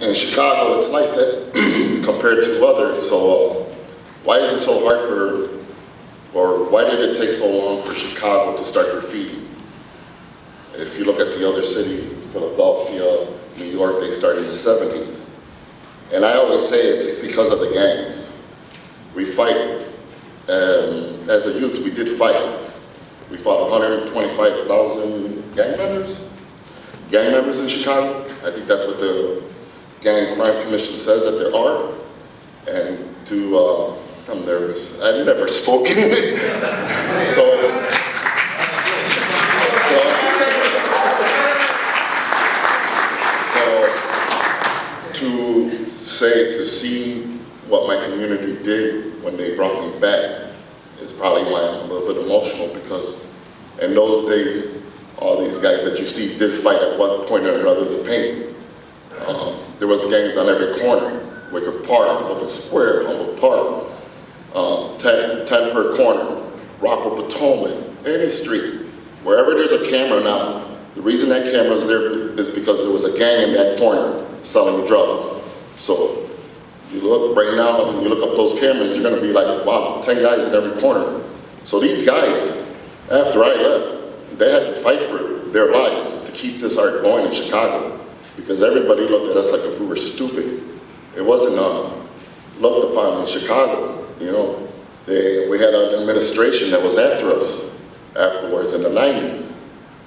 in Chicago, it's like that compared to others. So why is it so hard or why did it take so long for Chicago to start graffiti? If you look at the other cities, Philadelphia, New York, they started in the 70s. And I always say it's because of the gangs. We fight. As a youth, we did fight. We fought 125,000 gang members in Chicago. I think that's what the Gang Crime Commission says that there are. And I'm nervous. I've never spoken. To see what my community did when they brought me back is probably why I'm a little bit emotional, because in those days, all these guys that you see did fight at one point or another the pain. There was gangs on every corner, Wicker Park, Open Square, Humboldt Park, 10 per corner, Rockwell Potomac, any street. Wherever there's a camera now, the reason that camera's there is because there was a gang in that corner selling drugs. So you look right now and you look up those cameras, you're gonna be like, wow, 10 guys in every corner. So these guys, after I left, they had to fight for their lives to keep this art going in Chicago, because everybody looked at us like if we were stupid. It wasn't looked upon in Chicago, you know. We had an administration that was after us afterwards in the 90s.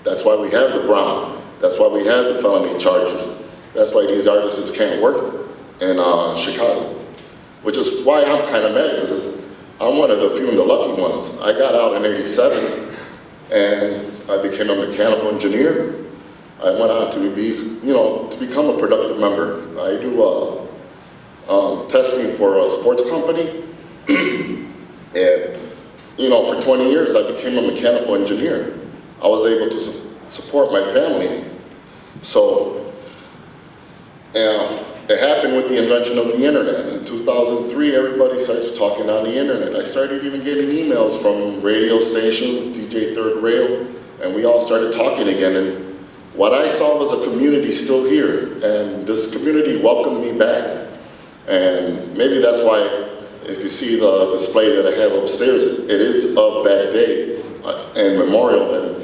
That's why we have the Brown. That's why we have the felony charges. That's why these artists can't work in Chicago, which is why I'm kind of mad, because I'm one of the few and the lucky ones. I got out in '87 and I became a mechanical engineer. I went on to become a productive member. I do testing for a sports company. And, for 20 years I became a mechanical engineer. I was able to support my family. So, it happened with the invention of the internet. In 2003, everybody starts talking on the internet. I started even getting emails from radio stations, DJ Third Rail, and we all started talking again. And what I saw was a community still here, and this community welcomed me back. And maybe that's why, if you see the display that I have upstairs, it is of that day and memorial. And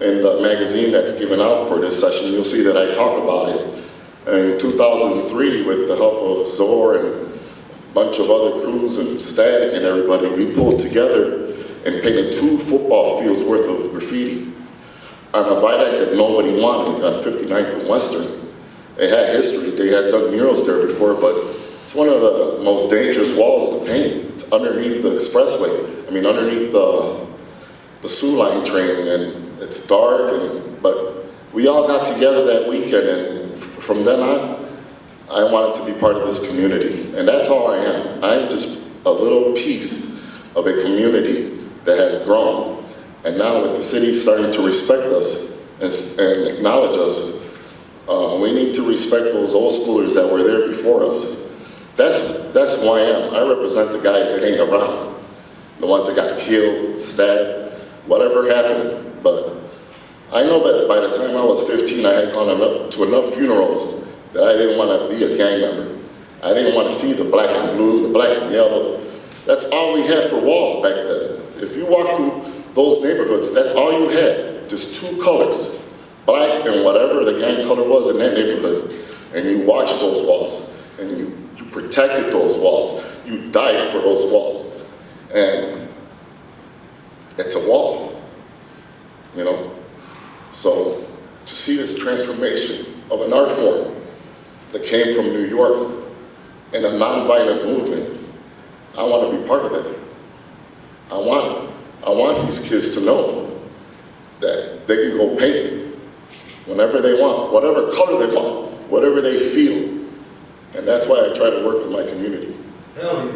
in the magazine that's given out for this session, you'll see that I talk about it. In 2003, with the help of Zor and a bunch of other crews and Static and everybody, we pulled together and painted 2 football fields worth of graffiti on a viaduct that nobody wanted on 59th and Western. It had history. They had done murals there before, but it's one of the most dangerous walls to paint. It's underneath the expressway. Underneath the Sioux Line train, and it's dark. But we all got together that weekend, and from then on, I wanted to be part of this community, and that's all I am. I'm just a little piece of a community that has grown, and now with the city starting to respect us and acknowledge us, we need to respect those old schoolers that were there before us. That's who I am. I represent the guys that ain't around, the ones that got killed, stabbed, whatever happened. But I know that by the time I was 15, I had gone to enough funerals that I didn't want to be a gang member. I didn't want to see the black and blue, the black and yellow. That's all we had for walls back then. If you walk through those neighborhoods, that's all you had, just 2 colors, black and whatever the gang color was in that neighborhood. And you watched those walls, and you protected those walls. You died for those walls. And it's a wall, So to see this transformation of an art form that came from New York and a nonviolent movement, I want to be part of that. I want these kids to know that they can go paint whenever they want, whatever color they want, whatever they feel. And that's why I try to work with my community. Hell yeah.